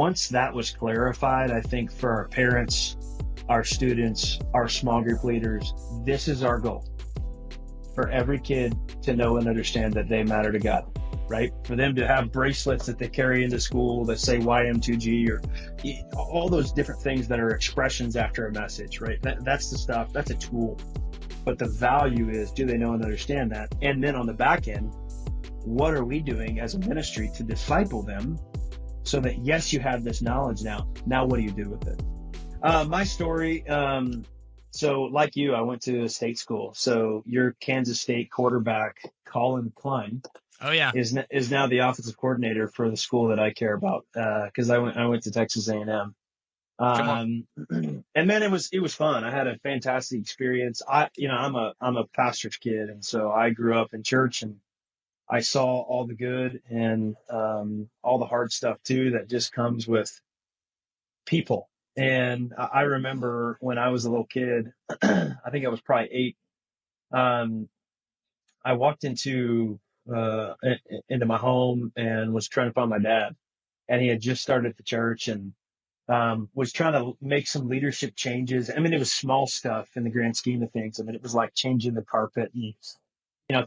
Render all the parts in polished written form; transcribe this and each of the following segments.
once that was clarified, I think for our parents, our students, our small group leaders, this is our goal. For every kid to know and understand that they matter to God, right? For them to have bracelets that they carry into school that say YM2G or all those different things that are expressions after a message, right? That's the stuff, that's a tool. But the value is, do they know and understand that? And then on the back end, what are we doing as a ministry to disciple them so that, yes, you have this knowledge now. Now, what do you do with it? My story, so like you, I went to a state school. So your Kansas State quarterback, Colin Klein, Oh yeah, is now the offensive coordinator for the school that I care about. Cause I went to Texas A&M. And man, it was fun. I had a fantastic experience. I'm a pastor's kid. And so I grew up in church and I saw all the good and, all the hard stuff too, that just comes with people. And I remember when I was a little kid, I think I was probably 8. I walked into my home and was trying to find my dad, and he had just started the church and was trying to make some leadership changes. I mean, it was small stuff in the grand scheme of things. I mean, it was like changing the carpet and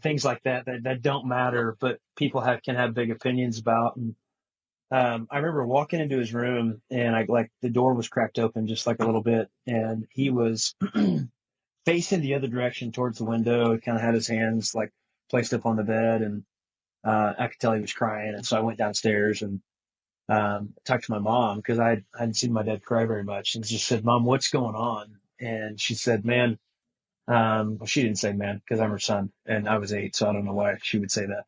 things like that don't matter, but people can have big opinions about. And I remember walking into his room and the door was cracked open just like a little bit, and he was facing the other direction towards the window. He kind of had his hands like placed up on the bed, and I could tell he was crying. And so I went downstairs and talked to my mom because I hadn't seen my dad cry very much, and just said, "Mom, what's going on?" And she said, "Man," well, she didn't say "man" because I'm her son, and I was 8, so I don't know why she would say that.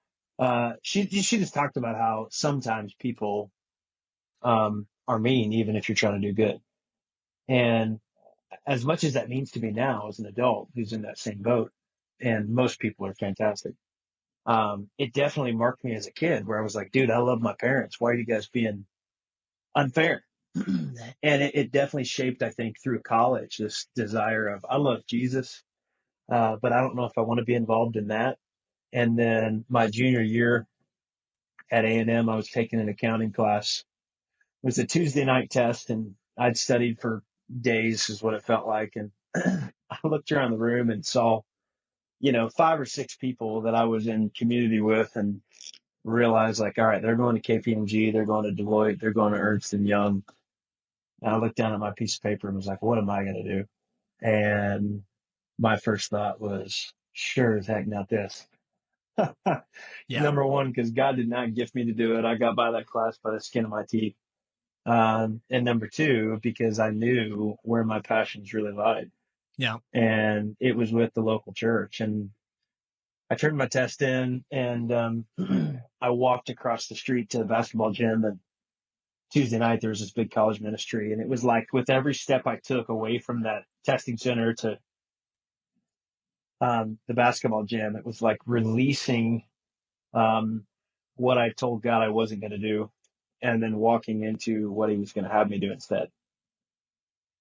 She just talked about how sometimes people are mean, even if you're trying to do good. And as much as that means to me now as an adult who's in that same boat, and most people are fantastic, it definitely marked me as a kid where I was like, dude, I love my parents. Why are you guys being unfair? And it definitely shaped, I think, through college, this desire of, I love Jesus, but I don't know if I want to be involved in that. And then my junior year at A&M, I was taking an accounting class. It was a Tuesday night test, and I'd studied for days is what it felt like. And I looked around the room and saw, 5 or 6 people that I was in community with, and realized like, all right, they're going to KPMG, they're going to Deloitte, they're going to Ernst and Young. And I looked down at my piece of paper and was like, what am I going to do? And my first thought was, sure as heck not this. yeah, Number one, because God did not gift me to do it. I got by that class by the skin of my teeth. And number two, because I knew where my passions really lied. yeah. And it was with the local church. And I turned my test in, and I walked across the street to the basketball gym. And Tuesday night, there was this big college ministry. And it was like with every step I took away from that testing center to the basketball gym, it was like releasing what I told God I wasn't going to do, and then walking into what he was going to have me do instead.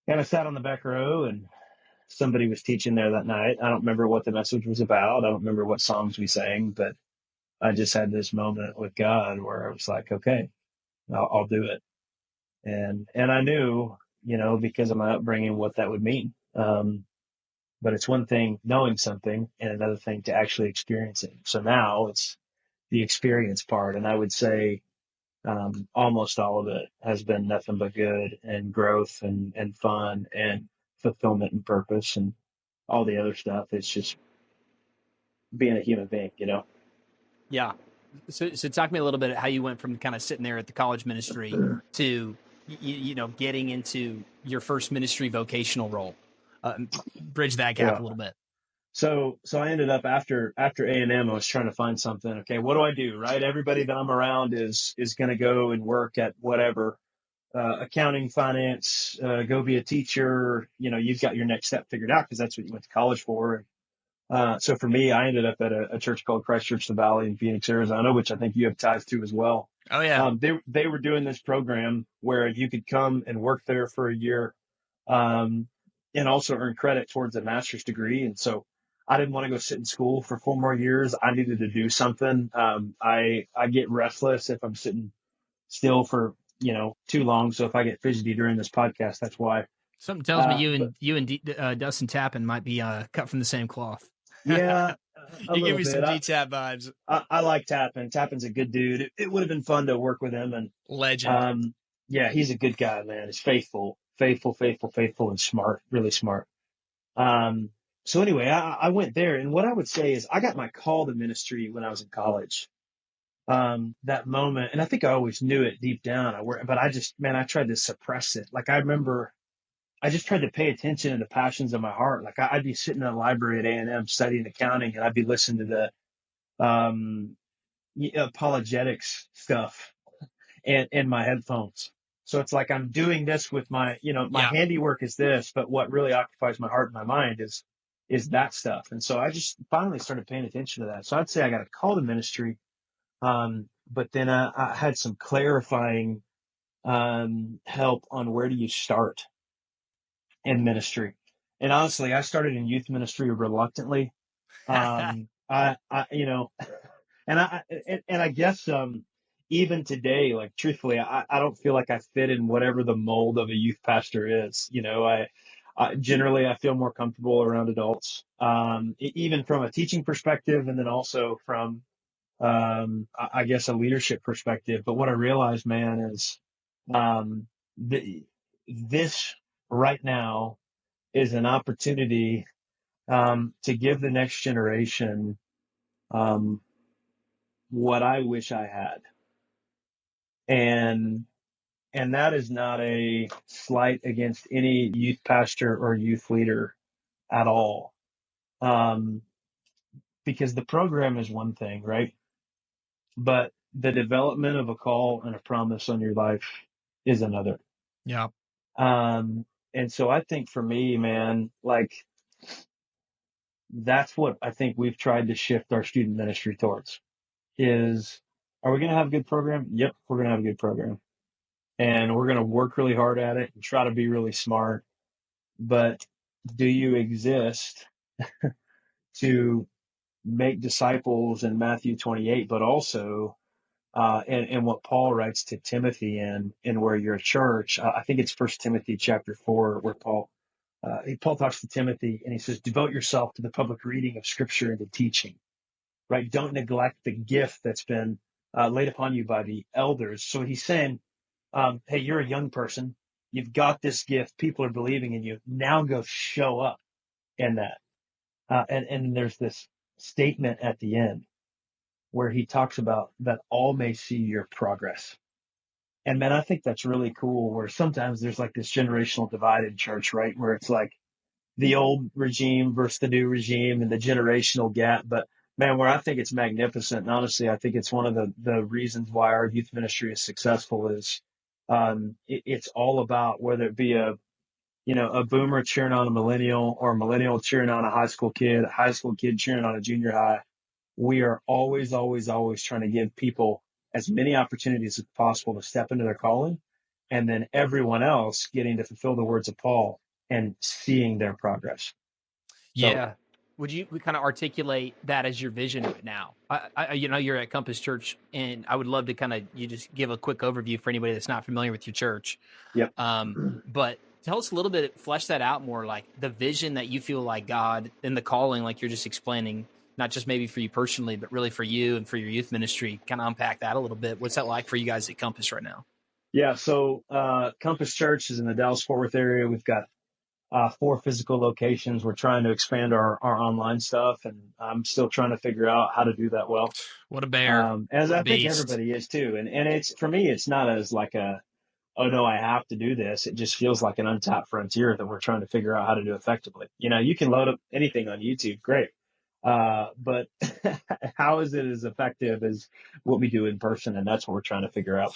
And I sat on the back row, and somebody was teaching there that night. I don't remember what the message was about. I don't remember what songs we sang, but I just had this moment with God where I was like, okay, I'll do it. And I knew, because of my upbringing, what that would mean. But it's one thing knowing something and another thing to actually experience it. So now it's the experience part. And I would say almost all of it has been nothing but good and growth and fun and fulfillment and purpose, and all the other stuff. It's just being a human being. Yeah. So talk to me a little bit how you went from kind of sitting there at the college ministry to, getting into your first ministry vocational role. Bridge that gap Yeah. a little bit. So I ended up after A&M, I was trying to find something. Okay, what do I do? Right. Everybody that I'm around is going to go and work at whatever, accounting, finance, go be a teacher. You've got your next step figured out because that's what you went to college for. So for me, I ended up at a church called Christ Church the Valley in Phoenix, Arizona, which I think you have ties to as well. Oh yeah. They were doing this program where you could come and work there for a year, and also earn credit towards a master's degree. And so I didn't want to go sit in school for 4 more years. I needed to do something. I get restless if I'm sitting still for too long. So if I get fidgety during this podcast, that's why. Something tells me But Dustin Tappan might be cut from the same cloth. yeah, a You give little me some bit. DTAP vibes. I like Tappan. Tappan's a good dude. It would have been fun to work with him. And Legend. um, yeah, he's a good guy, man. He's faithful, and smart, really smart. Um, so anyway, I went there, and what I would say is I got my call to ministry when I was in college. That moment, and I think I always knew it deep down. But I tried to suppress it. Like I remember, I just tried to pay attention to the passions of my heart. Like I'd be sitting in the library at A&M studying accounting, and I'd be listening to the apologetics stuff and in my headphones. So it's like I'm doing this with my Yeah. handiwork is this, but what really occupies my heart and my mind is that stuff. And so I just finally started paying attention to that. So I'd say I got a call to ministry, but then I had some clarifying help on where do you start in ministry. And honestly, I started in youth ministry reluctantly. I and I guess even today, like truthfully, I don't feel like I fit in whatever the mold of a youth pastor is. I generally I feel more comfortable around adults, even from a teaching perspective, and then also from I guess a leadership perspective. But what I realized, man, is um, this right now is an opportunity to give the next generation um, what I wish I had. And that is not a slight against any youth pastor or youth leader at all. Um, because the program is one thing, right? But the development of a call and a promise on your life is another. Yeah. And so I think for me, man, like that's what I think we've tried to shift our student ministry towards is, are we going to have a good program? Yep, we're going to have a good program. And we're going to work really hard at it and try to be really smart. But do you exist to make disciples in Matthew 28, but also and what Paul writes to Timothy in where you're a church? I think it's First Timothy chapter 4, where Paul talks to Timothy and he says, devote yourself to the public reading of Scripture and to teaching. Right? Don't neglect the gift that's been laid upon you by the elders. So he's saying, hey, you're a young person. You've got this gift. People are believing in you. Now go show up in that. And there's this statement at the end where he talks about that all may see your progress. And man, I think that's really cool where sometimes there's like this generational divide in church, right? Where it's like the old regime versus the new regime and the generational gap. But man, where I think it's magnificent, and honestly, I think it's one of the reasons why our youth ministry is successful is it's all about whether it be a boomer cheering on a millennial or a millennial cheering on a high school kid cheering on a junior high. We are always, always, always trying to give people as many opportunities as possible to step into their calling, and then everyone else getting to fulfill the words of Paul and seeing their progress. So, Yeah. Would you kind of articulate that as your vision right now? You're at Compass Church, and I would love to kind of you just give a quick overview for anybody that's not familiar with your church. yep. But tell us a little bit, flesh that out more, like the vision that you feel like God and the calling, like you're just explaining, not just maybe for you personally, but really for you and for your youth ministry. Kind of unpack that a little bit. What's that like for you guys at Compass right now? Yeah. So, Compass Church is in the Dallas Fort Worth area. We've got 4 physical locations. We're trying to expand our online stuff, and I'm still trying to figure out how to do that well. What a bear. As What a I think beast. everybody is too. And it's, for me, it's not as like oh no, I have to do this. It just feels like an untapped frontier that we're trying to figure out how to do effectively. You can load up anything on YouTube. Great. But how is it as effective as what we do in person? And that's what we're trying to figure out.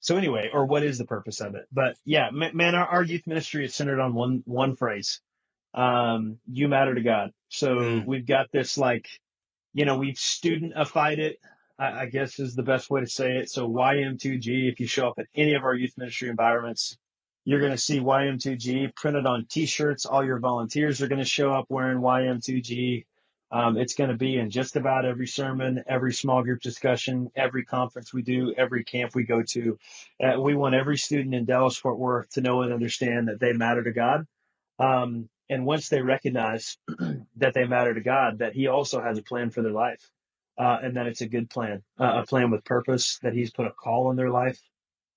So anyway, or what is the purpose of it? But yeah, man, our youth ministry is centered on one phrase. You matter to God. So Mm. we've got this we've studentified it, I guess is the best way to say it. So YM2G, if you show up at any of our youth ministry environments, you're going to see YM2G printed on t-shirts. All your volunteers are going to show up wearing YM2G. It's going to be in just about every sermon, every small group discussion, every conference we do, every camp we go to. We want every student in Dallas Fort Worth to know and understand that they matter to God. And once they recognize that they matter to God, that He also has a plan for their life, and that it's a good plan, a plan with purpose, that He's put a call in their life,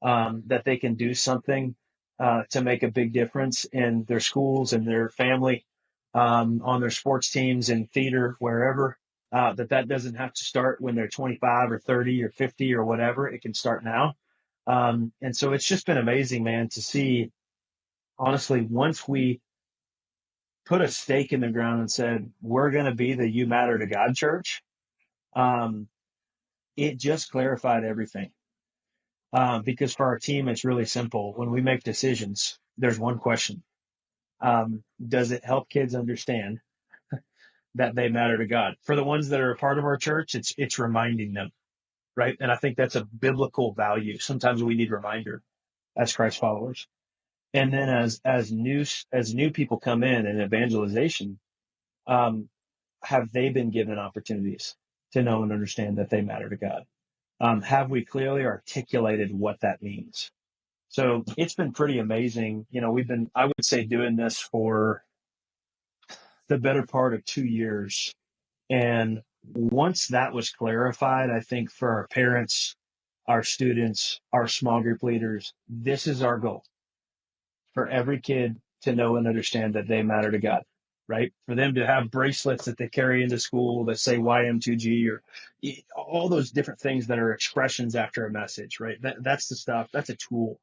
that they can do something to make a big difference in their schools and their family, on their sports teams and theater, wherever. That doesn't have to start when they're 25 or 30 or 50 or whatever. It can start now. And so it's just been amazing, man, to see, honestly, once we put a stake in the ground and said, we're going to be the You Matter to God church, um, it just clarified everything. Because for our team, it's really simple. When we make decisions, there's one question. Does it help kids understand that they matter to God? For the ones that are a part of our church, it's reminding them, right? And I think that's a biblical value. Sometimes we need reminder as Christ followers. And then as new people come in evangelization, um, have they been given opportunities to know and understand that they matter to God? Have we clearly articulated what that means? So it's been pretty amazing. We've been, I would say, doing this for the better part of 2 years. And once that was clarified, I think for our parents, our students, our small group leaders, this is our goal, for every kid to know and understand that they matter to God, right? For them to have bracelets that they carry into school that say YM2G, or all those different things that are expressions after a message, right? That's the stuff, that's a tool.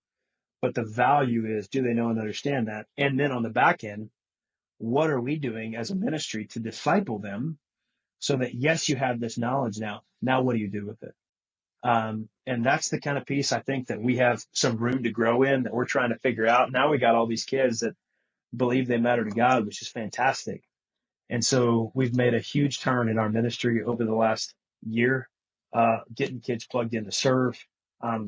But the value is, do they know and understand that? And then on the back end, what are we doing as a ministry to disciple them so that, yes, you have this knowledge now. Now, what do you do with it? And that's the kind of piece I think that we have some room to grow in, that we're trying to figure out. Now we got all these kids that believe they matter to God, which is fantastic. And so we've made a huge turn in our ministry over the last year, getting kids plugged in to serve,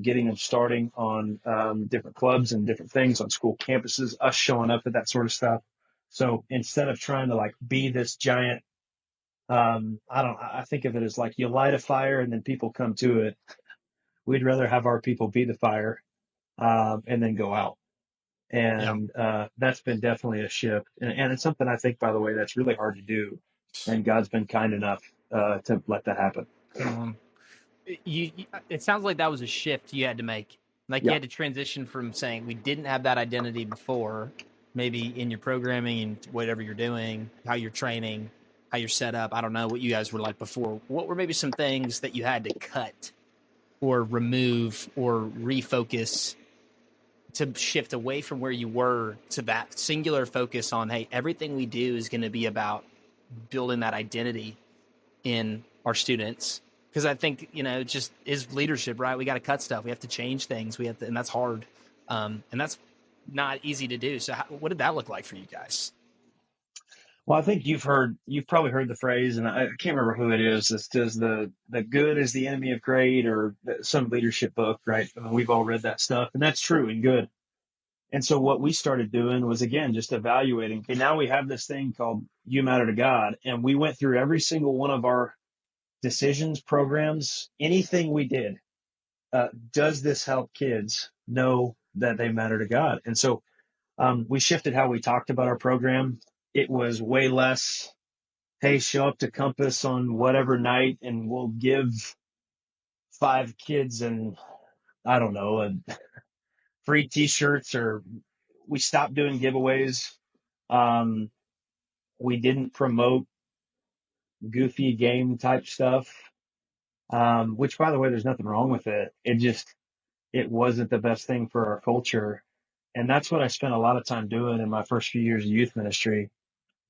getting them starting on different clubs and different things on school campuses, us showing up at that sort of stuff. So instead of trying to like be this giant, I think of it as like you light a fire and then people come to it. We'd rather have our people be the fire, and then go out. Yeah. And that's been definitely a shift. And it's something, I think, by the way, that's really hard to do. And God's been kind enough to let that happen. Come on. It sounds like that was a shift you had to make. Like you Yeah. had to transition from saying we didn't have that identity before, maybe in your programming and whatever you're doing, how you're training, how you're set up. I don't know what you guys were like before. What were maybe some things that you had to cut or remove or refocus to shift away from where you were to that singular focus on, hey, everything we do is going to be about building that identity in our students? Because I think, it just is leadership, right? We got to cut stuff. We have to change things. We have to, and that's hard. And that's not easy to do. So what did that look like for you guys? Well, I think you've probably heard the phrase, and I can't remember who it is. This does the good is the enemy of great, or some leadership book, right? I mean, we've all read that stuff, and that's true and good. And so what we started doing was, again, just evaluating. Okay, now we have this thing called You Matter to God, and we went through every single one of our decisions, programs, anything we did. Does this help kids know that they matter to God? And so we shifted how we talked about our program. It was way less, hey, show up to Compass on whatever night and we'll give 5 kids and I don't know, free t-shirts, or we stopped doing giveaways. Um, we didn't promote goofy game type stuff, which, by the way, there's nothing wrong with it. It wasn't the best thing for our culture. And that's what I spent a lot of time doing in my first few years of youth ministry.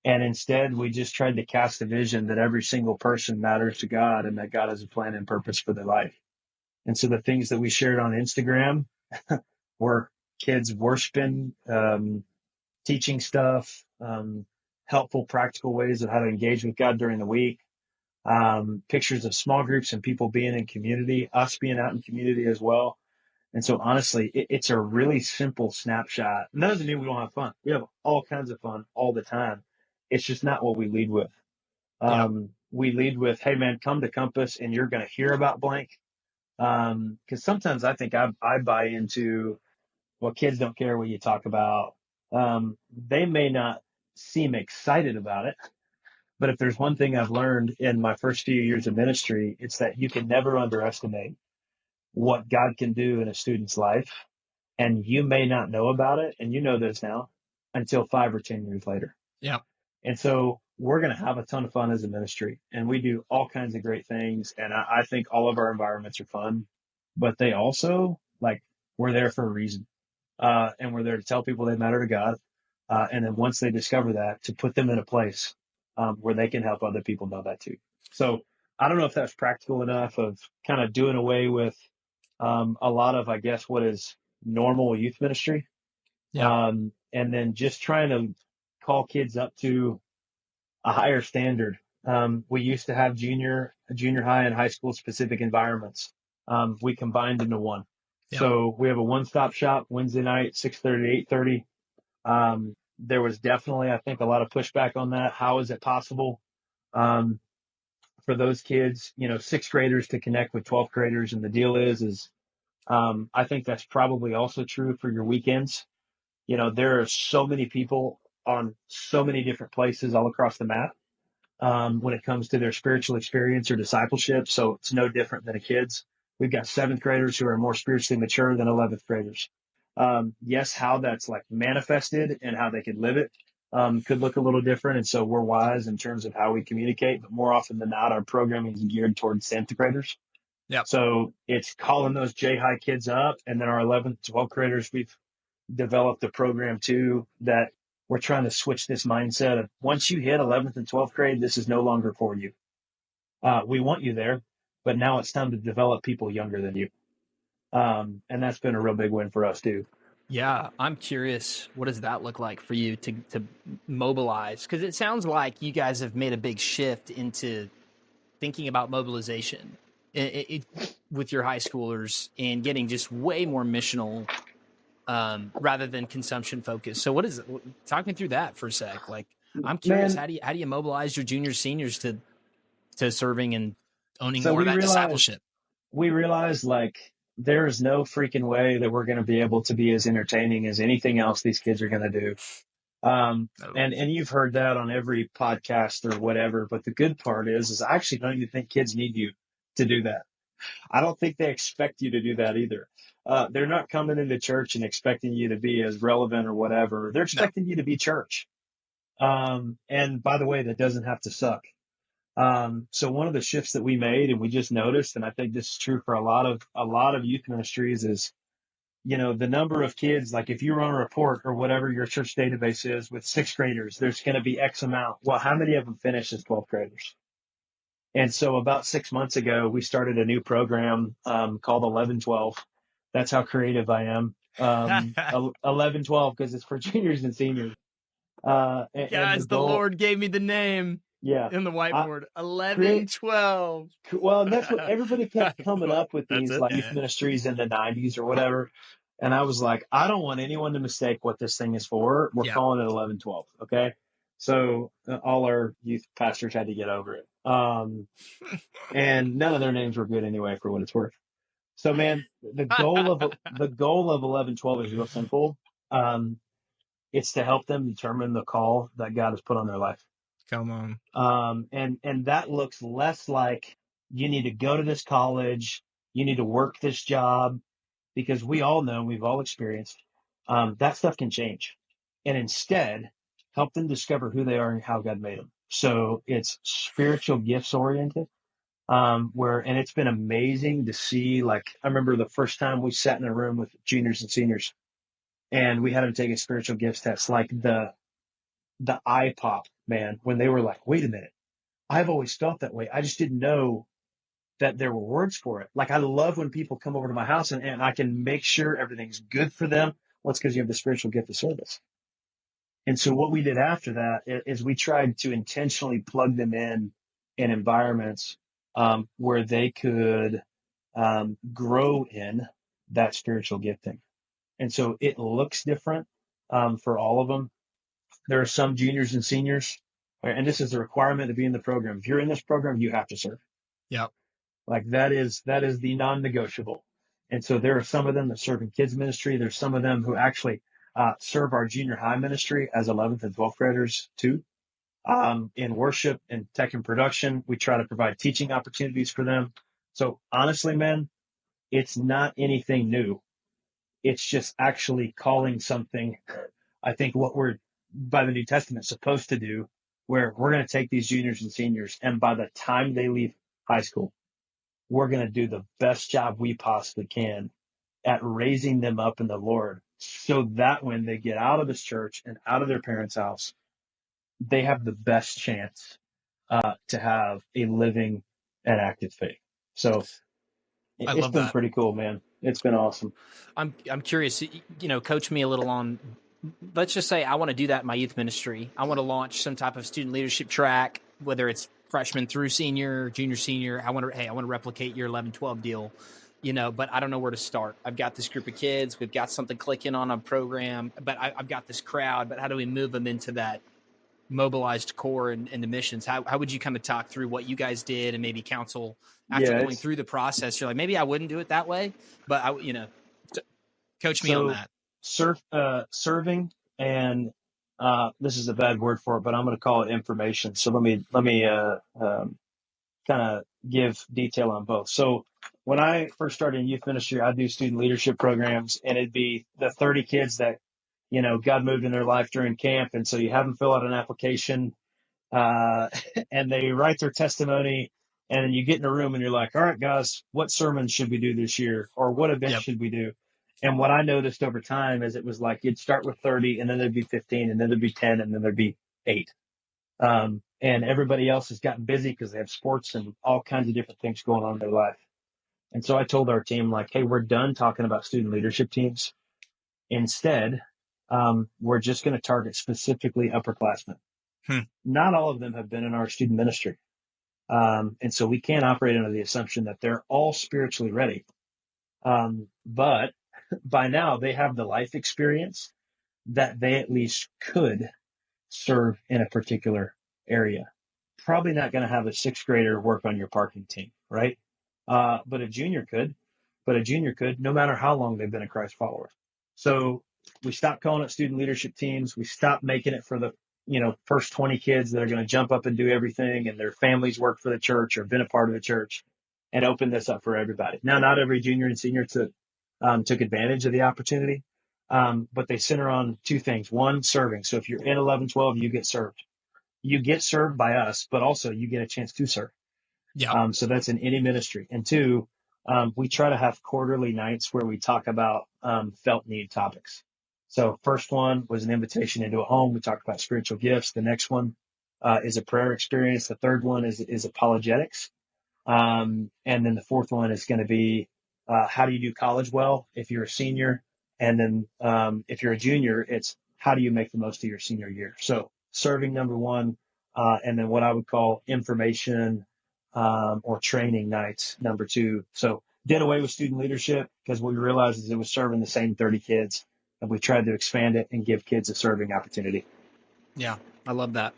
And instead, we just tried to cast a vision that every single person matters to God and that God has a plan and purpose for their life. And so the things that we shared on Instagram were kids worshiping, teaching stuff, helpful, practical ways of how to engage with God during the week, pictures of small groups and people being in community, us being out in community as well. And so, honestly, it's a really simple snapshot. And that doesn't mean we don't have fun. We have all kinds of fun all the time. It's just not what we lead with. Yeah. We lead with, hey man, come to Compass and you're going to hear about blank. Cause sometimes I think I buy into, well, kids don't care what you talk about. They may not seem excited about it, but if there's one thing I've learned in my first few years of ministry, it's that you can never underestimate what God can do in a student's life. And you may not know about it, and you know this now, until 5 or 10 years later. Yeah. And so we're going to have a ton of fun as a ministry, and we do all kinds of great things. And I think all of our environments are fun, but they also, like, we're there for a reason. And we're there to tell people they matter to God. And then once they discover that, to put them in a place where they can help other people know that too. So I don't know if that's practical enough of kind of doing away with a lot of, I guess, what is normal youth ministry. Yeah. And then just trying to call kids up to a higher standard. We used to have junior high and high school specific environments. We combined into one. Yeah. So we have a one-stop shop Wednesday night, 6:30 to 8:30. There was definitely, I think, a lot of pushback on that. How is it possible um, for those kids, sixth graders to connect with 12th graders? And the deal is I think that's probably also true for your weekends. There are so many people on so many different places all across the map when it comes to their spiritual experience or discipleship. So it's no different than a kid's. We've got seventh graders who are more spiritually mature than 11th graders. Yes, how that's like manifested and how they could live it could look a little different. And so we're wise in terms of how we communicate, but more often than not, our programming is geared towards 10th graders. Yeah. So it's calling those J high kids up. And then our 11th, 12th graders, we've developed a program too that we're trying to switch this mindset of once you hit 11th and 12th grade, this is no longer for you. We want you there, but now it's time to develop people younger than you. And that's been a real big win for us too. Yeah, I'm curious. What does that look like for you to mobilize? Because it sounds like you guys have made a big shift into thinking about mobilization with your high schoolers and getting just way more missional rather than consumption focused. So, what is it? Talk me through that for a sec. Like, I'm curious. Man, How do you mobilize your juniors, seniors to serving and owning so more of that discipleship? we realized like there is no freaking way that we're going to be able to be as entertaining as anything else these kids are going to do. No. And you've heard that on every podcast or whatever. But the good part is I actually don't even think kids need you to do that. I don't think they expect you to do that either. They're not coming into church and expecting you to be as relevant or whatever. They're No. expecting you to be church. And by the way, that doesn't have to suck. So one of the shifts that we made and we just noticed, and I think this is true for a lot of youth ministries is, the number of kids, like if you run a report or whatever your church database is with sixth graders, there's going to be X amount. Well, how many of them finish as 12th graders? And so about 6 months ago, we started a new program called 1112. That's how creative I am. 1112 because it's for juniors and seniors. And the Guys, the goal, Lord gave me the name yeah, in the I whiteboard. create. 1112. Well, and that's what everybody kept coming up with That's these it. like youth ministries in the 90s or whatever. And I was like, I don't want anyone to mistake what this thing is for. We're Yeah. calling it 1112. Okay. So all our youth pastors had to get over it. And none of their names were good anyway, for what it's worth. So, man, the goal of 1112 is real simple. Um, it's to help them determine the call that God has put on their life. Come on. And that looks less like you need to go to this college, you need to work this job, because we all know, we've all experienced that stuff can change. And instead, help them discover who they are and how God made them. So it's spiritual gifts oriented and it's been amazing to see. Like, I remember the first time we sat in a room with juniors and seniors and we had them take a spiritual gifts test, like the eye pop, man, when they were like, wait a minute, I've always felt that way. I just didn't know that there were words for it. Like, I love when people come over to my house and I can make sure everything's good for them. Well, it's because you have the spiritual gift of service. And so what we did after that is we tried to intentionally plug them in environments where they could grow in that spiritual gifting. And so it looks different for all of them. There are some juniors and seniors Right? And this is a requirement to be in the program. If you're in this program, you have to serve. Yep. Like that is the non-negotiable. And so there are some of them that serve in kids ministry. There's some of them who actually serve our junior high ministry as 11th and 12th graders too. In worship and tech and production, we try to provide teaching opportunities for them. So honestly, man, it's not anything new. It's just actually calling something, I think what we're by the New Testament supposed to do, where we're going to take these juniors and seniors, and by the time they leave high school, we're going to do the best job we possibly can at raising them up in the Lord so that when they get out of this church and out of their parents' house, they have the best chance to have a living and active faith. So I it's love been that. pretty cool, man. It's been awesome. I'm curious, coach me a little on, let's just say I want to do that in my youth ministry. I want to launch some type of student leadership track, whether it's freshman through senior, junior, senior. I want to replicate your 11, 12 deal, but I don't know where to start. I've got this group of kids. We've got something clicking on a program, but I've got this crowd, but how do we move them into that mobilized core and the missions? How would you kind of talk through what you guys did and maybe counsel after Yeah, going it's through the process? You're like, maybe I wouldn't do it that way, but coach me on so that. serving and this is a bad word for it, but I'm going to call it information. So let me kind of give detail on both. So when I first started in youth ministry, I'd do student leadership programs, and it'd be the 30 kids that God moved in their life during camp, and so you have them fill out an application, uh, and they write their testimony, and then you get in a room and you're like, all right, guys, what sermon should we do this year, or what event Yep. should we do? And what I noticed over time is it was like you'd start with 30, and then there'd be 15, and then there'd be 10, and then there'd be 8. And everybody else has gotten busy because they have sports and all kinds of different things going on in their life. And so I told our team, like, hey, we're done talking about student leadership teams. Instead, we're just going to target specifically upperclassmen. Hmm. Not all of them have been in our student ministry. And so we can't operate under the assumption that they're all spiritually ready. But by now, they have the life experience that they at least could serve in a particular area. Probably not going to have a 6th grader work on your parking team, right? But a junior could. But a junior could, no matter how long they've been a Christ follower. So we stopped calling it student leadership teams. We stopped making it for the first 20 kids that are going to jump up and do everything, and their families work for the church or been a part of the church, and open this up for everybody. Now, not every junior and senior took advantage of the opportunity, but they center on 2 things. One, serving. So if you're in 11, 12, you get served. You get served by us, but also you get a chance to serve. Yep. So that's in any ministry. And 2, we try to have quarterly nights where we talk about felt need topics. So first one was an invitation into a home. We talked about spiritual gifts. The next one is a prayer experience. The third one is apologetics. And then the fourth one is going to be how do you do college well if you're a senior? And then if you're a junior, it's how do you make the most of your senior year? So serving number one, and then what I would call information or training nights number 2. So did away with student leadership because what we realized is it was serving the same 30 kids, and we tried to expand it and give kids a serving opportunity. Yeah, I love that.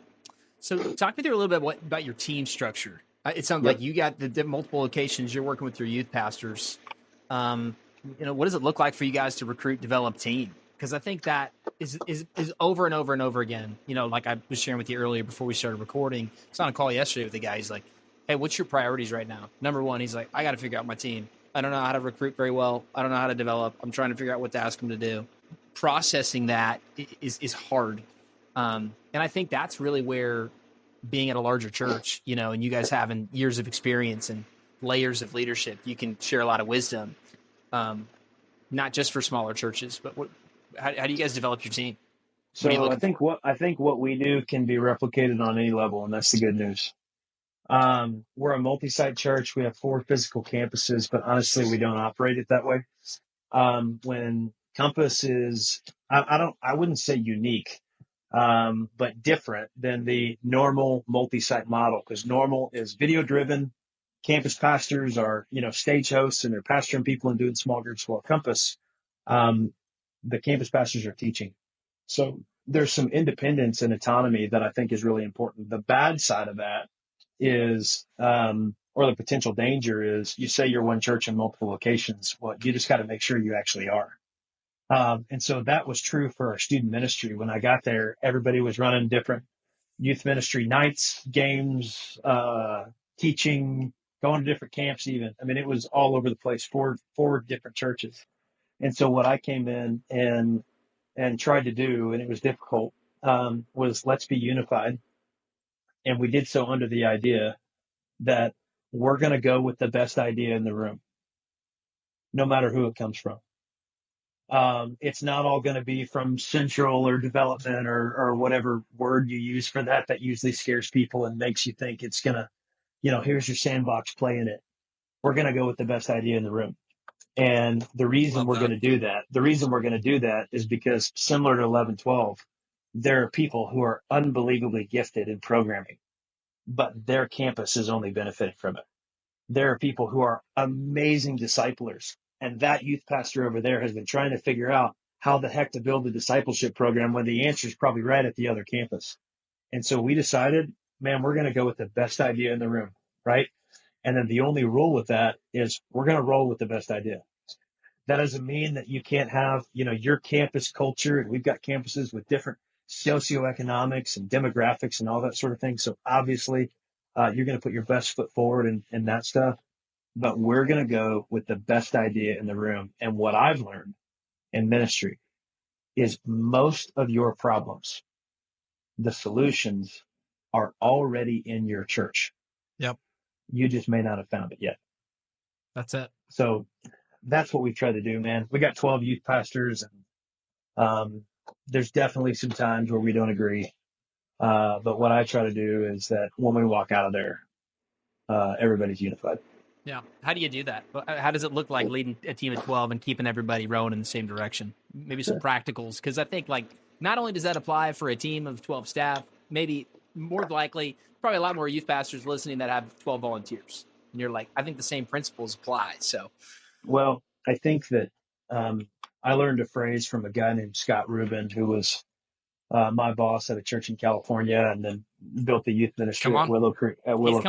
So talk me through a little bit about your team structure. It sounds like Yep. you got the multiple locations. You're working with your youth pastors. Um, what does it look like for you guys to recruit, develop team? Because I think that is over and over and over again. Like I was sharing with you earlier before we started recording. I was on a call yesterday with a guy. He's like, "Hey, what's your priorities right now?" Number one, he's like, "I got to figure out my team. I don't know how to recruit very well. I don't know how to develop. I'm trying to figure out what to ask them to do." Processing that is hard, and I think that's really where being at a larger church, and you guys having years of experience and layers of leadership, you can share a lot of wisdom, not just for smaller churches, but how do you guys develop your team? What are you So looking for? I think what we do can be replicated on any level, and that's the good news. We're a multi-site church. We have 4 physical campuses, but honestly, we don't operate it that way. When Compass is, I wouldn't say unique, but different than the normal multi-site model, because normal is video driven. Campus pastors are, stage hosts and they're pastoring people and doing small groups. Well, Compass, the campus pastors are teaching. So there's some independence and autonomy that I think is really important. The bad side of that is, or the potential danger is, you say you're one church in multiple locations. Well, you just got to make sure you actually are. And so that was true for our student ministry. When I got there, everybody was running different youth ministry nights, games, teaching, going to different camps even. I mean, it was all over the place, four different churches. And so what I came in and tried to do, and it was difficult, was let's be unified. And we did so under the idea that we're going to go with the best idea in the room, no matter who it comes from. It's not all going to be from central or development or whatever word you use for that. That usually scares people and makes you think it's going to, here's your sandbox, play in it. We're going to go with the best idea in the room. And the reason we're going to do that is because similar to 1112, there are people who are unbelievably gifted in programming, but their campus has only benefited from it. There are people who are amazing disciplers, and that youth pastor over there has been trying to figure out how the heck to build a discipleship program when the answer is probably right at the other campus. And so we decided, man, we're going to go with the best idea in the room, right? And then the only rule with that is we're going to roll with the best idea. That doesn't mean that you can't have, your campus culture. And we've got campuses with different socioeconomics and demographics and all that sort of thing. So obviously, you're going to put your best foot forward in that stuff. But we're going to go with the best idea in the room. And what I've learned in ministry is most of your problems, the solutions are already in your church. Yep. You just may not have found it yet. That's it. So that's what we try to do, man. We got 12 youth pastors, and there's definitely some times where we don't agree. But what I try to do is that when we walk out of there, everybody's unified. Yeah. How do you do that? How does it look like leading a team of 12 and keeping everybody rowing in the same direction? Maybe some practicals, because I think not only does that apply for a team of 12 staff, maybe more likely, probably a lot more youth pastors listening that have 12 volunteers. And you're like, I think the same principles apply. So, well, I think that I learned a phrase from a guy named Scott Rubin, who was my boss at a church in California, and then built the youth ministry at Willow Creek. He's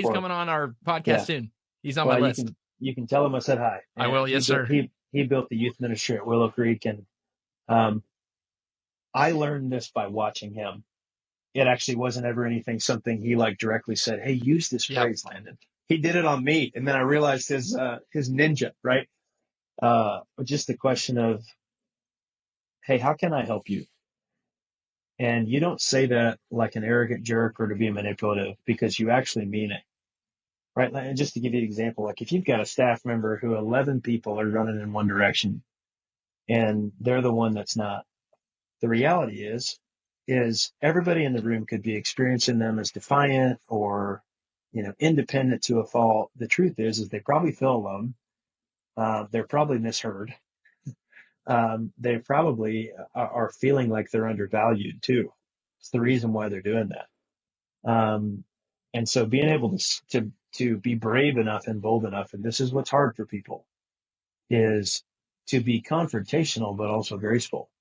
coming on our podcast soon. He's on my list. You can tell him I said hi. I will. Yes, sir. He built the youth ministry at Willow Creek, and I learned this by watching him. It actually wasn't ever something he directly said, "Hey, use this phrase, Landon." He did it on me, and then I realized his ninja, right? Just the question of, "Hey, how can I help you?" And you don't say that like an arrogant jerk or to be manipulative, because you actually mean it, right? And just to give you an example, if you've got a staff member who 11 people are running in one direction and they're the one that's not, the reality is everybody in the room could be experiencing them as defiant or, independent to a fault. The truth is they probably feel alone. They're probably misheard. They probably are feeling like they're undervalued too. It's the reason why they're doing that. And so being able to be brave enough and bold enough, and this is what's hard for people, is to be confrontational, but also graceful.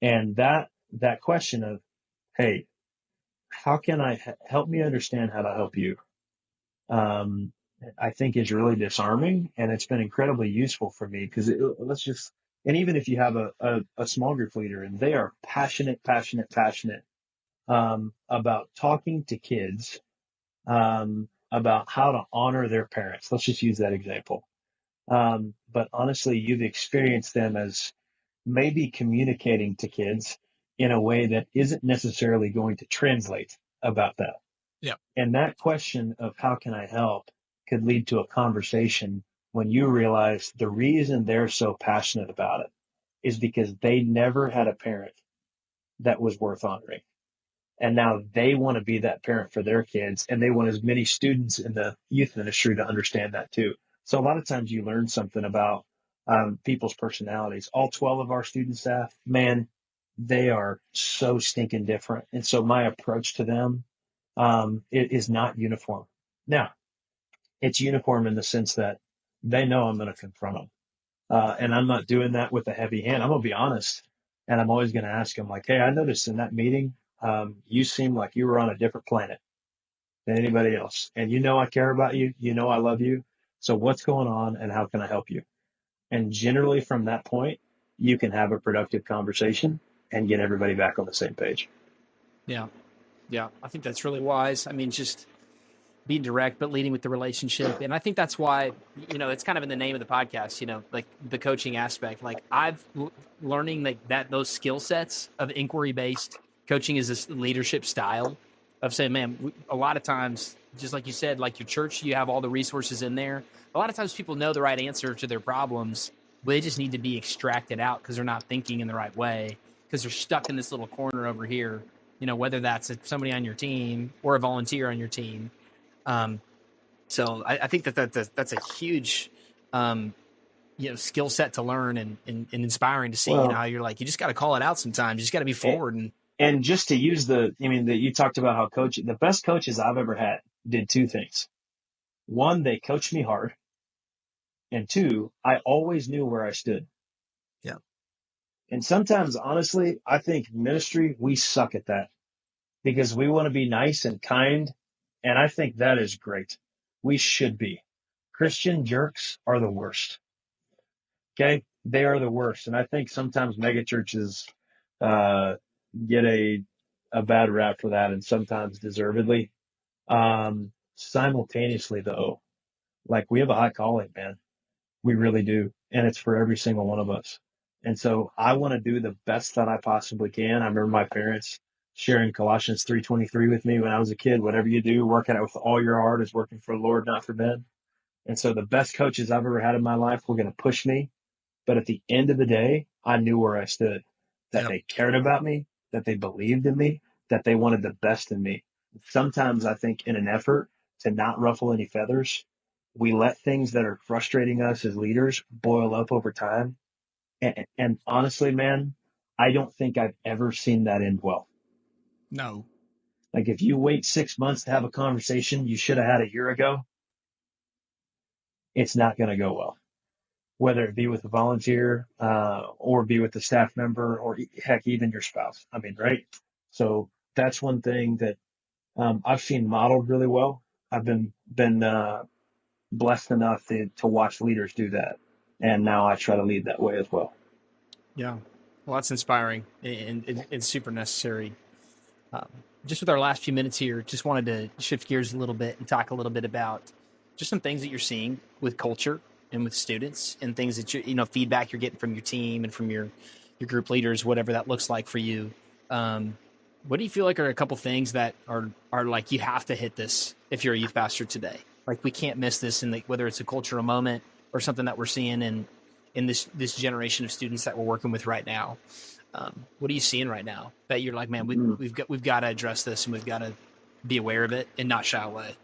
And that question of, hey, how can I help me understand how to help you? I think is really disarming, and it's been incredibly useful for me, because and even if you have a small group leader and they are passionate, about talking to kids, about how to honor their parents. Let's just use that example. But honestly, you've experienced them as maybe communicating to kids in a way that isn't necessarily going to translate about that. Yeah. And that question of how can I help could lead to a conversation when you realize the reason they're so passionate about it is because they never had a parent that was worth honoring. And now they want to be that parent for their kids, and they want as many students in the youth ministry to understand that too. So a lot of times you learn something about people's personalities. All 12 of our student staff, man, they are so stinking different. And so my approach to them, it is not uniform. Now, it's uniform in the sense that they know I'm going to confront them. And I'm not doing that with a heavy hand. I'm going to be honest. And I'm always going to ask them, like, hey, I noticed in that meeting, you seemed like you were on a different planet than anybody else. And you know I care about you. You know I love you. So what's going on and how can I help you? And generally from that point, you can have a productive conversation and get everybody back on the same page. Yeah. Yeah. I think that's really wise. I mean, just being direct, but leading with the relationship. And I think that's why, it's kind of in the name of the podcast, like the coaching aspect. Like learning that those skill sets of inquiry based coaching is this leadership style of saying, man, a lot of times, just like you said, like your church, you have all the resources in there. A lot of times people know the right answer to their problems, but they just need to be extracted out because they're not thinking in the right way because they're stuck in this little corner over here. Whether that's somebody on your team or a volunteer on your team. um, so I think that's a huge, um, skill set to learn and inspiring to see. Well, How you're like, you just got to call it out sometimes. You just got to be it, forward. And and just to use that you talked about how coaching, the best coaches I've ever had did two things. One, they coached me hard. And two, I always knew where I stood. yeah, And sometimes, honestly, I think ministry, we suck at that because we want to be nice and kind. And I think that is great. We should be. Christian jerks are the worst. Okay. They are the worst. And I think sometimes megachurches uh, get a bad rap for that and sometimes deservedly. Simultaneously, though, like we have a high calling, man. We really do. And it's for every single one of us. And so I want to do the best that I possibly can. I remember my parents sharing Colossians 3:23 with me when I was a kid. Whatever you do, work at it with all your heart is working for the Lord, not for men. And so the best coaches I've ever had in my life were going to push me. But at the end of the day, I knew where I stood, that yep, they cared about me, that they believed in me, that they wanted the best in me. Sometimes I think in an effort to not ruffle any feathers, we let things that are frustrating us as leaders boil up over time. And honestly, man, I don't think I've ever seen that end well. no, Like if you wait 6 months to have a conversation you should have had a year ago, it's not going to go well. Whether it be with a volunteer or be with a staff member or heck, even your spouse. I mean, right? So that's one thing that I've seen modeled really well. I've been blessed enough to watch leaders do that, and now I try to lead that way as well. yeah. Well, that's inspiring and super necessary. Um, just with our last few minutes here, just wanted to shift gears a little bit and talk a little bit about just some things that you're seeing with culture and with students and things that feedback you're getting from your team and from your group leaders, whatever that looks like for you. Um, what do you feel like are a couple things that are like you have to hit this if you're a youth pastor today? Like we can't miss this in whether it's a cultural moment or something that we're seeing in this generation of students that we're working with right now. What are you seeing right now that you're like, man, Mm. we've got to address this and we've got to be aware of it and not shy away?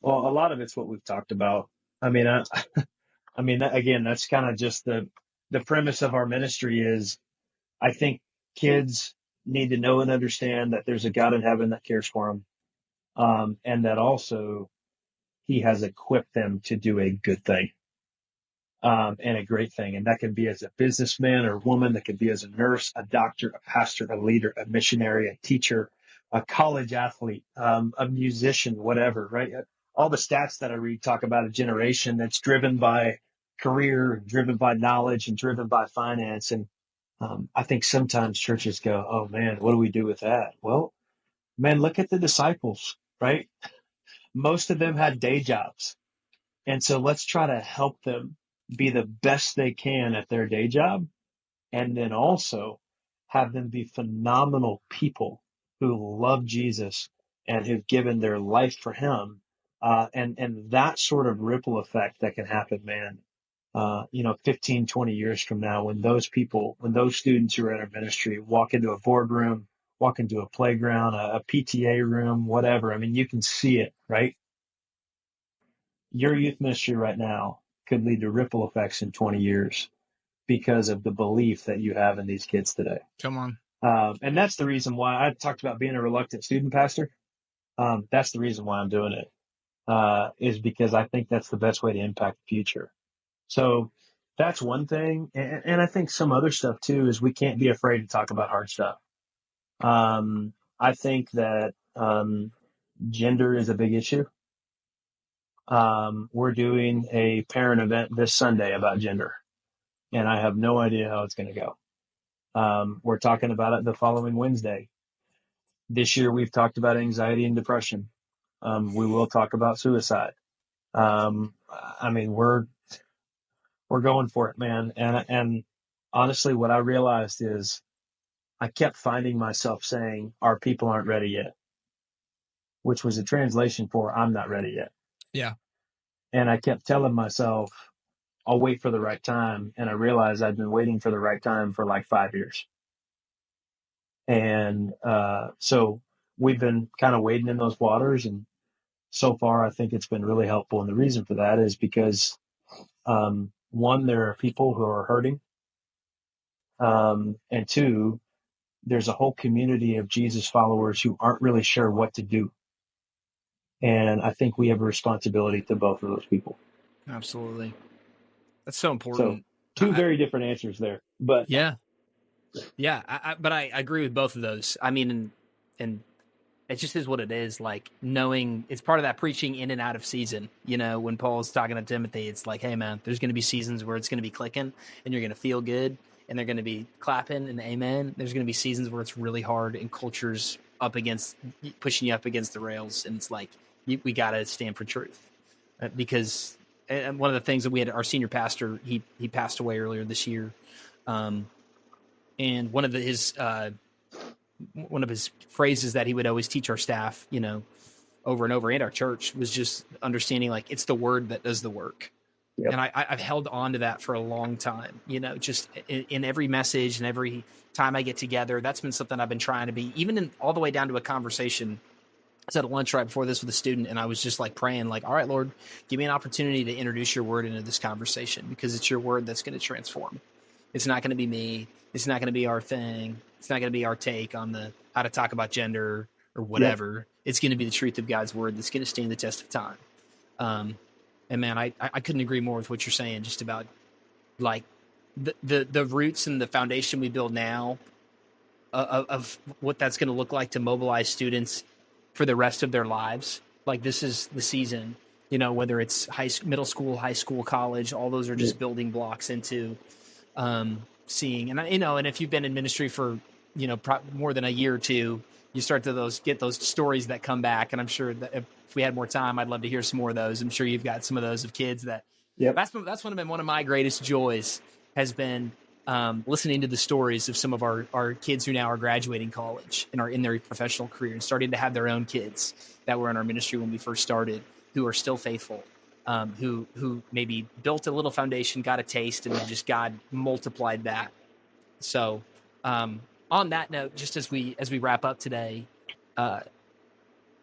Well, a lot of it's what we've talked about. I mean, I mean, again, that's kind of just the premise of our ministry is I think kids need to know and understand that there's a God in heaven that cares for them, and that also He has equipped them to do a good thing and a great thing, and that can be as a businessman or woman, that could be as a nurse, a doctor, a pastor, a leader, a missionary, a teacher, a college athlete, a musician, whatever. Right? All the stats that I read talk about a generation that's driven by career, driven by knowledge, and driven by finance. And I think sometimes churches go, "Oh man, what do we do with that?" Well, man, look at the disciples, right? Most of them had day jobs. And so let's try to help them be the best they can at their day job. And then also have them be phenomenal people who love Jesus and who've given their life for him. And that sort of ripple effect that can happen, man. 15, 20 years from now, when those people, when those students who are in our ministry walk into a boardroom, walk into a playground, a PTA room, whatever, I mean, you can see it, right? Your youth ministry right now could lead to ripple effects in 20 years because of the belief that you have in these kids today. Come on. And that's the reason why I talked about being a reluctant student pastor. That's the reason why I'm doing it, is because I think that's the best way to impact the future. So that's one thing. And I think some other stuff too is we can't be afraid to talk about hard stuff. I think that gender is a big issue. We're doing a parent event this Sunday about gender, and I have no idea how it's going to go. We're talking about it the following Wednesday. This year, we've talked about anxiety and depression. We will talk about suicide. I mean, we're going for it, man. And honestly, what I realized is I kept finding myself saying, "Our people aren't ready yet," which was a translation for "I'm not ready yet." Yeah. And I kept telling myself, "I'll wait for the right time." And I realized I'd been waiting for the right time for like 5 years. And so we've been kind of wading in those waters. And so far, I think it's been really helpful. And the reason for that is because, one, there are people who are hurting. And two, there's a whole community of Jesus followers who aren't really sure what to do. And I think we have a responsibility to both of those people. Absolutely. That's so So, important. two very different answers there. But Yeah. Yeah. But I agree with both of those. I mean, and it just is what it is. Like knowing it's part of that preaching in and out of season. You know, when Paul's talking to Timothy, it's like, hey man, there's going to be seasons where it's going to be clicking and you're going to feel good and they're going to be clapping and amen. There's going to be seasons where it's really hard and culture's up against pushing you up against the rails. And it's like, we got to stand for truth because and one of the things that we had, our senior pastor, he passed away earlier this year. Um, and one of his phrases that he would always teach our staff, you know, over and over and our church was just understanding like it's the word that does the work. yep. And I've held on to that for a long time, you know, just in every message and every time I get together, that's been something I've been trying to be, even in all the way down to a conversation. I was at a lunch right before this with a student and I was just like praying like, all right, Lord, give me an opportunity to introduce your word into this conversation because it's your word that's going to transform. It's not going to be me. It's not going to be our thing. It's not going to be our take on the how to talk about gender or Yep. whatever. It's going to be the truth of God's word that's going to stand the test of time. Um, and man, I couldn't agree more with what you're saying. Just about like the roots and the foundation we build now of what that's going to look like to mobilize students for the rest of their lives. Like this is the season, you know, whether it's middle school, high school, college, all those are just building blocks into seeing. And you know, and if you've been in ministry for more than a year or two, you start to get those stories that come back. And I'm sure that if we had more time, I'd love to hear some more of those. I'm sure you've got some of those of kids that Yep. that's one of my greatest joys has been listening to the stories of some of our kids who now are graduating college and are in their professional career and starting to have their own kids that were in our ministry when we first started, who are still faithful, who maybe built a little foundation, got a taste, and then just God multiplied that. So, on that note, just as we wrap up today, uh,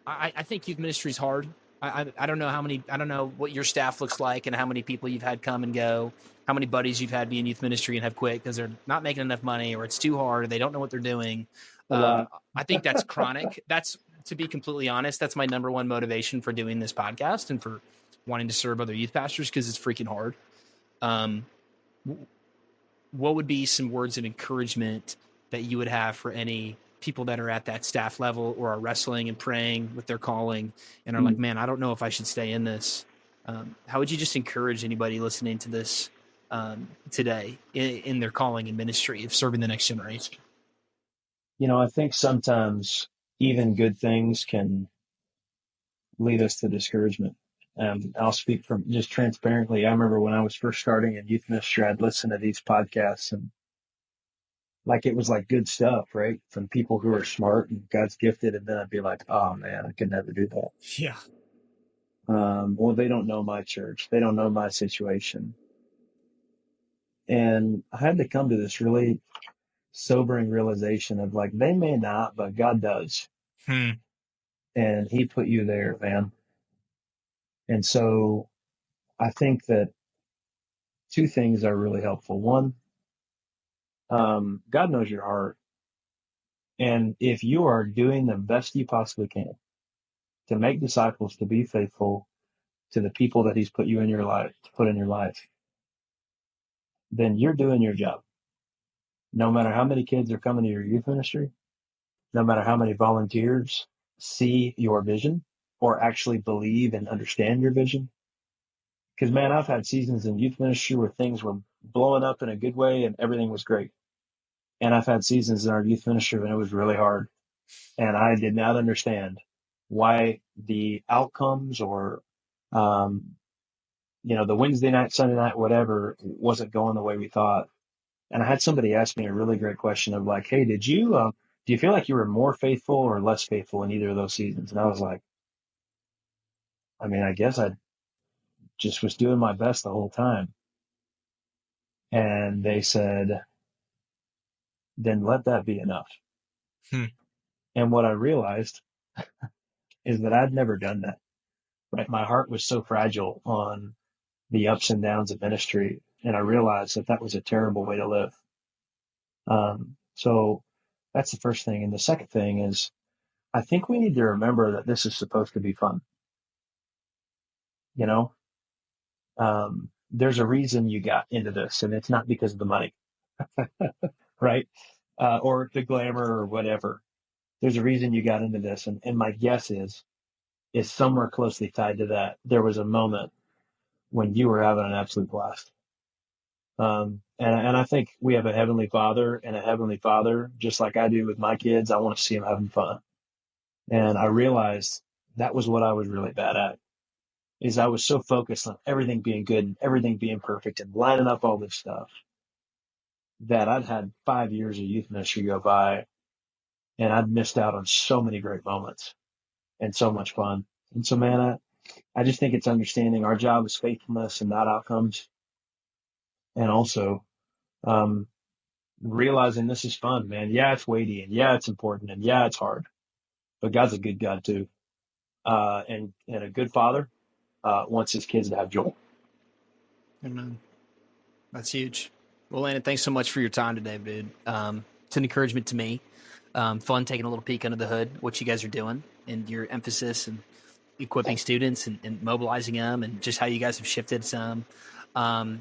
I think youth ministry is hard. I don't know I don't know what your staff looks like and how many people you've had come and go, how many buddies you've had be in youth ministry and have quit because they're not making enough money or it's too hard or they don't know what they're doing. A lot. I think that's chronic. That's, to be completely honest, that's my number one motivation for doing this podcast and for wanting to serve other youth pastors because it's freaking hard. Um, what would be some words of encouragement that you would have for any people that are at that staff level or are wrestling and praying with their calling and are like, man, I don't know if I should stay in this. How would you just encourage anybody listening to this today in their calling and ministry of serving the next generation? I think sometimes even good things can lead us to discouragement. I'll speak from just transparently. I remember when I was first starting in youth ministry, I'd listen to these podcasts and like it was like good stuff, right? From people who are smart and God's gifted. And then I'd be like, oh man, I could never do that. Yeah. Well, they don't know my church. They don't know my situation. And I had to come to this really sobering realization of like, they may not, but God does. And he put you there, man. And so I think that two things are really helpful. One, God knows your heart. And if you are doing the best you possibly can to make disciples, to be faithful to the people that he's put you in your life, to put in your life, then you're doing your job. No matter how many kids are coming to your youth ministry, no matter how many volunteers see your vision or actually believe and understand your vision. Because, man, I've had seasons in youth ministry where things were blowing up in a good way and everything was great. And I've had seasons in our youth ministry when it was really hard. And I did not understand why the outcomes or, um, the Wednesday night, Sunday night, whatever, wasn't going the way we thought. And I had somebody ask me a really great question of like, hey, do you feel like you were more faithful or less faithful in either of those seasons? And I was like, I mean, I guess I just was doing my best the whole time. And they said, then let that be enough. Hmm. And what I realized is that I'd never done that, right? My heart was so fragile on the ups and downs of ministry. And I realized that that was a terrible way to live. So that's the first thing. And the second thing is, I think we need to remember that this is supposed to be fun. You know, there's a reason you got into this, and it's not because of the money, right? Or the glamour or whatever. There's a reason you got into this. And my guess is somewhere closely tied to that. There was a moment when you were having an absolute blast. And I think we have a heavenly father, and a heavenly father, just like I do with my kids, I want to see them having fun. And I realized that was what I was really bad at, is I was so focused on everything being good and everything being perfect and lining up all this stuff that I'd had 5 years of youth ministry go by, and I'd missed out on so many great moments and so much fun. And so, man, I just think it's understanding our job is faithfulness and not outcomes. And also, um, realizing this is fun, man. Yeah, it's weighty, and yeah, it's important, and yeah, it's hard, but God's a good God too. And a good father, wants his kids to have joy. Amen. That's huge. Well, Landon, thanks so much for your time today, dude. It's an encouragement to me. Fun taking a little peek under the hood, what you guys are doing, and your emphasis and equipping students and mobilizing them, and just how you guys have shifted some.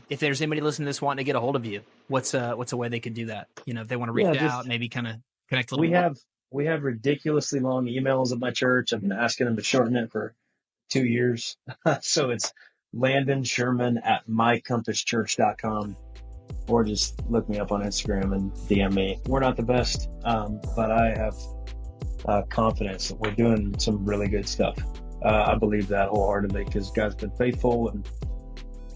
If there's anybody listening to this wanting to get a hold of you, what's a way they could do that? If they want to Yeah, reach just out, maybe kind of connect a little we more. have ridiculously long emails at my church. I've been asking them to shorten it for 2 years. So it's Landonsherman at mycompasschurch.com, or just look me up on Instagram and DM me. We're not the best, but I have confidence that we're doing some really good stuff. I believe that wholeheartedly because God's been faithful, and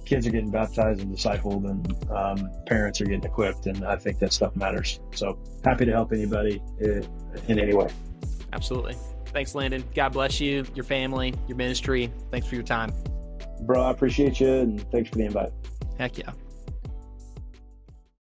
kids are getting baptized and discipled, and parents are getting equipped, and I think that stuff matters. So happy to help anybody in any way. Absolutely. Thanks, Landon. God bless you, your family, your ministry. Thanks for your time. Bro, I appreciate you, and thanks for the invite. Heck yeah.